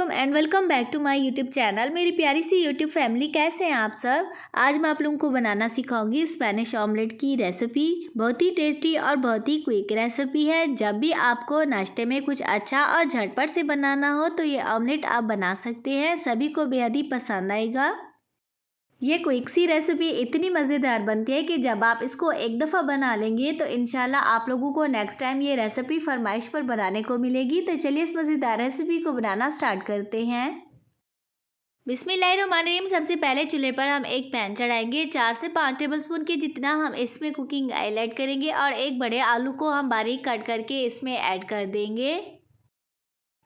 अस्सलाम and welcome back to my YouTube channel. मेरी प्यारी सी यूट्यूब फैमिली, कैसे हैं आप सब। आज मैं आप लोगों को बनाना सिखाऊंगी स्पेनिश ऑमलेट की रेसिपी। बहुत ही टेस्टी और बहुत ही क्विक रेसिपी है। जब भी आपको नाश्ते में कुछ अच्छा और झटपट से बनाना हो तो ये ऑमलेट आप बना सकते हैं। सभी को बेहद ही पसंद आएगा। ये क्विक सी रेसिपी इतनी मज़ेदार बनती है कि जब आप इसको एक दफ़ा बना लेंगे तो इंशाल्लाह आप लोगों को नेक्स्ट टाइम ये रेसिपी फरमाइश पर बनाने को मिलेगी। तो चलिए इस मज़ेदार रेसिपी को बनाना स्टार्ट करते हैं। बिस्मिल्लाहिर्रहमानिर्रहीम। सबसे पहले चूल्हे पर हम एक पैन चढ़ाएंगे। 4 से 5 टेबलस्पून के जितना हम इसमें कुकिंग ऑयल ऐड करेंगे और एक बड़े आलू को हम बारीक कट करके इसमें ऐड कर देंगे।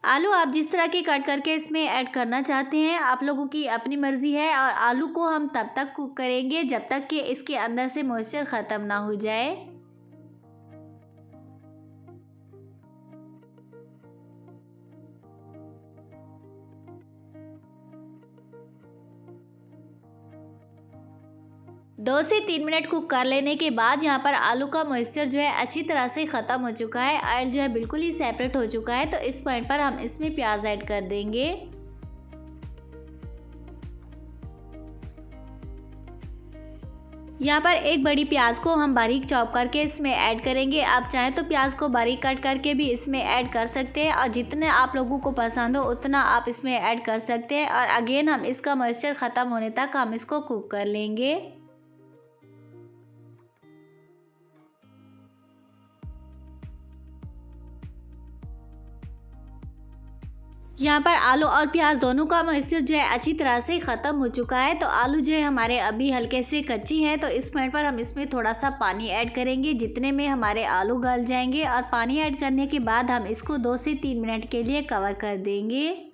आलू आप जिस तरह के कट करके इसमें ऐड करना चाहते हैं आप लोगों की अपनी मर्ज़ी है। और आलू को हम तब तक कुक करेंगे जब तक कि इसके अंदर से मॉइस्चर ख़त्म ना हो जाए। दो से 3 मिनट कुक कर लेने के बाद यहाँ पर आलू का मॉइस्चर जो है अच्छी तरह से ख़त्म हो चुका है। ऑयल जो है बिल्कुल ही सेपरेट हो चुका है। तो इस पॉइंट पर हम इसमें प्याज ऐड कर देंगे। यहाँ पर एक बड़ी प्याज को हम बारीक चॉप करके इसमें ऐड करेंगे। आप चाहें तो प्याज को बारीक कट करके भी इसमें ऐड कर सकते हैं और जितने आप लोगों को पसंद हो उतना आप इसमें ऐड कर सकते हैं। और अगेन हम इसका मॉइस्चर ख़त्म होने तक हम इसको कुक कर लेंगे। यहाँ पर आलू और प्याज दोनों का मॉइस्चर जो है अच्छी तरह से ख़त्म हो चुका है। तो आलू जो है हमारे अभी हल्के से कच्ची हैं। तो इस पॉइंट पर हम इसमें थोड़ा सा पानी ऐड करेंगे जितने में हमारे आलू गल जाएंगे। और पानी ऐड करने के बाद हम इसको 2 से 3 मिनट के लिए कवर कर देंगे।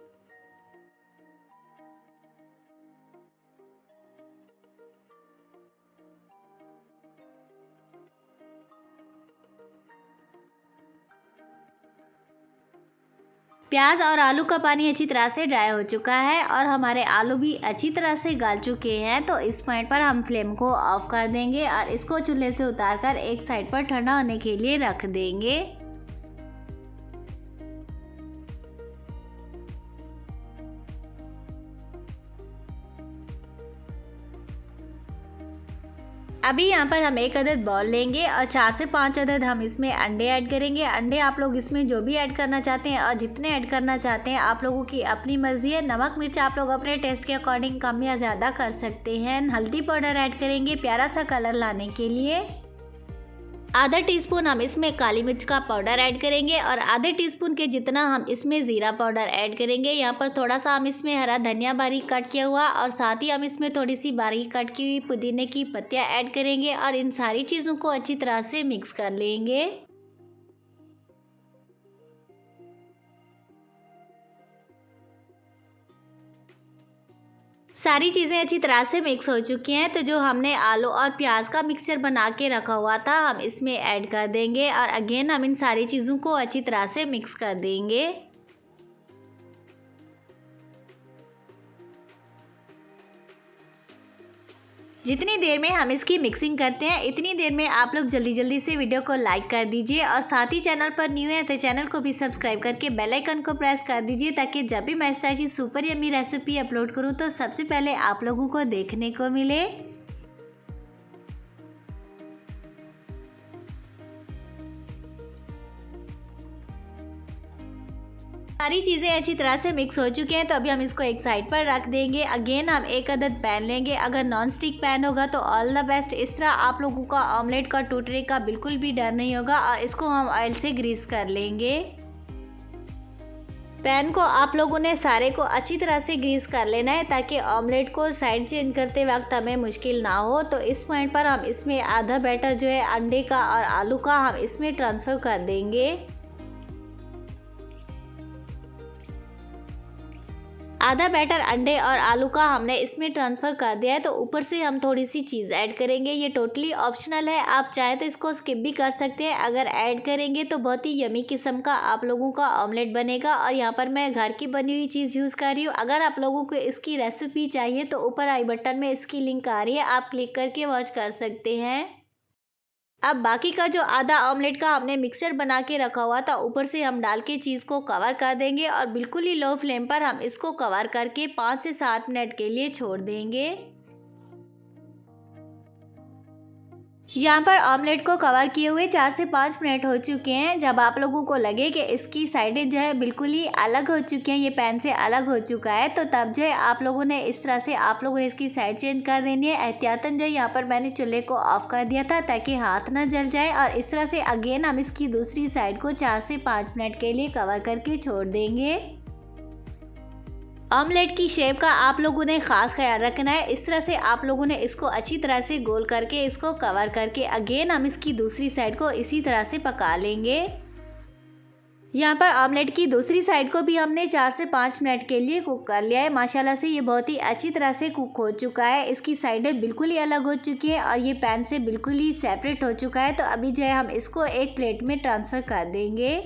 प्याज और आलू का पानी अच्छी तरह से ड्राई हो चुका है और हमारे आलू भी अच्छी तरह से गल चुके हैं। तो इस पॉइंट पर हम फ्लेम को ऑफ कर देंगे और इसको चूल्हे से उतारकर एक साइड पर ठंडा होने के लिए रख देंगे। अभी यहाँ पर हम एक अदद बॉल लेंगे और 4 से 5 अदद हम इसमें अंडे ऐड करेंगे। अंडे आप लोग इसमें जो भी ऐड करना चाहते हैं और जितने ऐड करना चाहते हैं आप लोगों की अपनी मर्ज़ी है। नमक मिर्च आप लोग अपने टेस्ट के अकॉर्डिंग कम या ज़्यादा कर सकते हैं। हल्दी पाउडर ऐड करेंगे प्यारा सा कलर लाने के लिए। आधा टीस्पून हम इसमें काली मिर्च का पाउडर ऐड करेंगे और आधे टीस्पून के जितना हम इसमें ज़ीरा पाउडर ऐड करेंगे। यहाँ पर थोड़ा सा हम इसमें हरा धनिया बारीक कट किया हुआ और साथ ही हम इसमें थोड़ी सी बारीक कट की हुई पुदीने की पत्तियाँ ऐड करेंगे और इन सारी चीज़ों को अच्छी तरह से मिक्स कर लेंगे। सारी चीज़ें अच्छी तरह से मिक्स हो चुकी हैं। तो जो हमने आलू और प्याज का मिक्सचर बना के रखा हुआ था हम इसमें ऐड कर देंगे और अगेन हम इन सारी चीज़ों को अच्छी तरह से मिक्स कर देंगे। जितनी देर में हम इसकी मिक्सिंग करते हैं इतनी देर में आप लोग जल्दी जल्दी से वीडियो को लाइक कर दीजिए और साथ ही चैनल पर न्यू है तो चैनल को भी सब्सक्राइब करके बेल आइकन को प्रेस कर दीजिए ताकि जब भी मैं इस तरह की सुपर यम्मी रेसिपी अपलोड करूं तो सबसे पहले आप लोगों को देखने को मिले। सारी चीज़ें अच्छी तरह से मिक्स हो चुकी हैं। तो अभी हम इसको एक साइड पर रख देंगे। अगेन हम एक अदद पैन लेंगे। अगर नॉन स्टिक पैन होगा तो ऑल द बेस्ट। इस तरह आप लोगों का ऑमलेट का टूटने का बिल्कुल भी डर नहीं होगा और इसको हम ऑयल से ग्रीस कर लेंगे। पैन को आप लोगों ने सारे को अच्छी तरह से ग्रीस कर लेना है ताकि ऑमलेट को साइड चेंज करते वक्त हमें मुश्किल ना हो। तो इस पॉइंट पर हम इसमें आधा बैटर जो है अंडे का और आलू का हम इसमें ट्रांसफ़र कर देंगे। आधा बैटर अंडे और आलू का हमने इसमें ट्रांसफ़र कर दिया है। तो ऊपर से हम थोड़ी सी चीज़ ऐड करेंगे। ये टोटली ऑप्शनल है, आप चाहें तो इसको स्किप भी कर सकते हैं। अगर ऐड करेंगे तो बहुत ही यमी किस्म का आप लोगों का ऑमलेट बनेगा। और यहाँ पर मैं घर की बनी हुई चीज़ यूज़ कर रही हूँ। अगर आप लोगों को इसकी रेसिपी चाहिए तो ऊपर आई बटन में इसकी लिंक आ रही है, आप क्लिक करके वॉच कर सकते हैं। अब बाकी का जो आधा ऑमलेट का हमने मिक्सर बना के रखा हुआ था ऊपर से हम डाल के चीज़ को कवर कर देंगे और बिल्कुल ही लो फ्लेम पर हम इसको कवर करके 5 से 7 मिनट के लिए छोड़ देंगे। यहाँ पर ऑमलेट को कवर किए हुए 4 से 5 मिनट हो चुके हैं। जब आप लोगों को लगे कि इसकी साइडें जो है बिल्कुल ही अलग हो चुकी हैं, ये पैन से अलग हो चुका है, तो तब जो है आप लोगों ने इस तरह से आप लोगों ने इसकी साइड चेंज कर देनी है। एहतियातन जो है यहाँ पर मैंने चूल्हे को ऑफ कर दिया था ताकि हाथ ना जल जाए। और इस तरह से अगेन हम इसकी दूसरी साइड को 4 से 5 मिनट के लिए कवर करके छोड़ देंगे। ऑमलेट की शेप का आप लोगों ने ख़ास ख्याल रखना है। इस तरह से आप लोगों ने इसको अच्छी तरह से गोल करके इसको कवर करके अगेन हम इसकी दूसरी साइड को इसी तरह से पका लेंगे। यहाँ पर ऑमलेट की दूसरी साइड को भी हमने 4 से 5 मिनट के लिए कुक कर लिया है। माशाल्लाह से ये बहुत ही अच्छी तरह से कुक हो चुका है। इसकी साइडें बिल्कुल ही अलग हो चुकी हैं और ये पैन से बिल्कुल ही सेपरेट हो चुका है। तो अभी जो है हम इसको एक प्लेट में ट्रांसफ़र कर देंगे।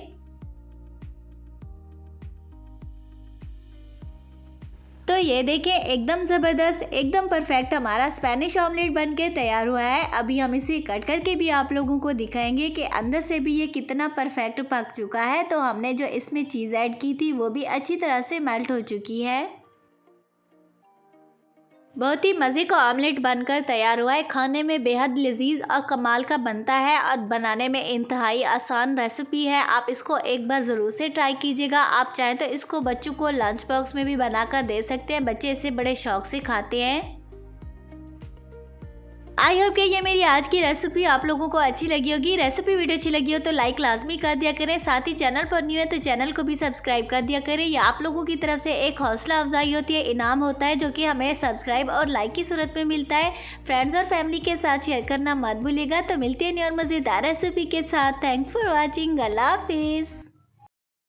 तो ये देखें, एकदम ज़बरदस्त, एकदम परफेक्ट हमारा स्पेनिश ऑमलेट बनके तैयार हुआ है। अभी हम इसे कट करके भी आप लोगों को दिखाएंगे कि अंदर से भी ये कितना परफेक्ट पक चुका है। तो हमने जो इसमें चीज़ ऐड की थी वो भी अच्छी तरह से मेल्ट हो चुकी है। बहुत ही मज़े का ऑमलेट बनकर तैयार हुआ है। खाने में बेहद लजीज और कमाल का बनता है और बनाने में इंतहाई आसान रेसिपी है। आप इसको एक बार ज़रूर से ट्राई कीजिएगा। आप चाहें तो इसको बच्चों को लंच बॉक्स में भी बनाकर दे सकते हैं। बच्चे इसे बड़े शौक से खाते हैं। आई होप कि ये मेरी आज की रेसिपी आप लोगों को अच्छी लगी होगी। रेसिपी वीडियो अच्छी लगी हो तो लाइक लाजमी कर दिया करें। साथ ही चैनल पर न्यू है तो चैनल को भी सब्सक्राइब कर दिया करें। ये आप लोगों की तरफ से एक हौसला अफजाई होती है, इनाम होता है जो कि हमें सब्सक्राइब और लाइक की सूरत में मिलता है। फ्रेंड्स और फैमिली के साथ शेयर करना मत भूलिएगा। तो मिलते हैं न्यू और मज़ेदार रेसिपी के साथ। Thanks for watching. अल्लाह हाफिज़।